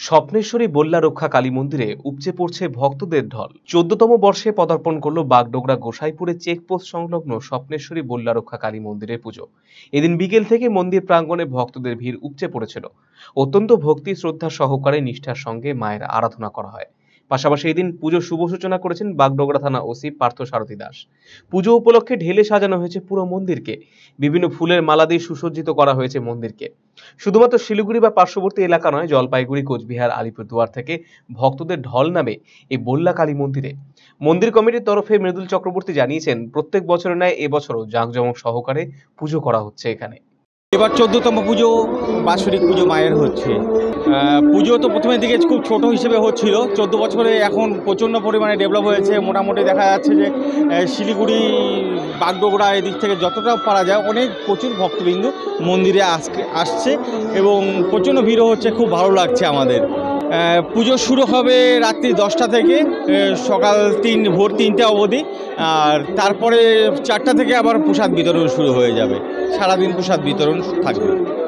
স্বপ্নেশ্বরী বল্লা রক্ষা কালী মন্দিরে উপচে পড়ছে ভক্তদের ঢল। 14তম বর্ষে পদার্পণ করল বাগডোগরা গোসাইপুরে চেকপোস্ট সংলগ্ন স্বপ্নেশ্বরী বল্লা রক্ষা কালী মন্দিরের পুজো। এদিন বিকেল থেকে মন্দির প্রাঙ্গণে ভক্তদের ভিড় উপচে পড়েছিল। অত্যন্ত ভক্তি শ্রদ্ধা সহকারে নিষ্ঠার সঙ্গে মায়ের আরাধনা করা হয়। পাশাপাশি এদিন পুজোর শুভ সূচনা করেছেন বাগডোগরা থানা ওসি পার্থ সারথী দাস। পুজো উপলক্ষে ঢেলে সাজানো হয়েছে পুরো মন্দিরকে। বিভিন্ন ফুলের মালা দিয়ে সুসজ্জিত করা হয়েছে মন্দিরকে। শুধুমাত্র শিলিগুড়ি বা পার্শ্ববর্তী এলাকা নয়, জলপাইগুড়ি, কোচবিহার, আলিপুরদুয়ার থেকে ভক্তদের ঢল নামে এই বল্লা কালী মন্দিরে। মন্দির কমিটির তরফে মৃদুল চক্রবর্তী জানিয়েছেন, প্রত্যেক বছরের ন্যায় এবছরও জাঁকজমক সহকারে পুজো করা হচ্ছে এখানে। এবার 14তম পুজো, বাৎসরিক পুজো মায়ের হচ্ছে। পুজো তো প্রথমের দিকে খুব ছোট হিসেবে হচ্ছিল, 14 বছরে এখন প্রচণ্ড পরিমাণে ডেভেলপ হয়েছে। মোটামুটি দেখা যাচ্ছে যে শিলিগুড়ি, বাগডোগরা এদিক থেকে যতটা পারা যায় প্রচুর ভক্তবিন্দু মন্দিরে আসছে এবং প্রচণ্ড ভিড়ও হচ্ছে। খুব ভালো লাগছে আমাদের। পুজো শুরু হবে রাত্রি 10টা থেকে ভোর 3টে অবধি, আর তারপরে 4টা থেকে আবার প্রসাদ বিতরণ শুরু হয়ে যাবে। সারাদিন প্রসাদ বিতরণ থাকবে।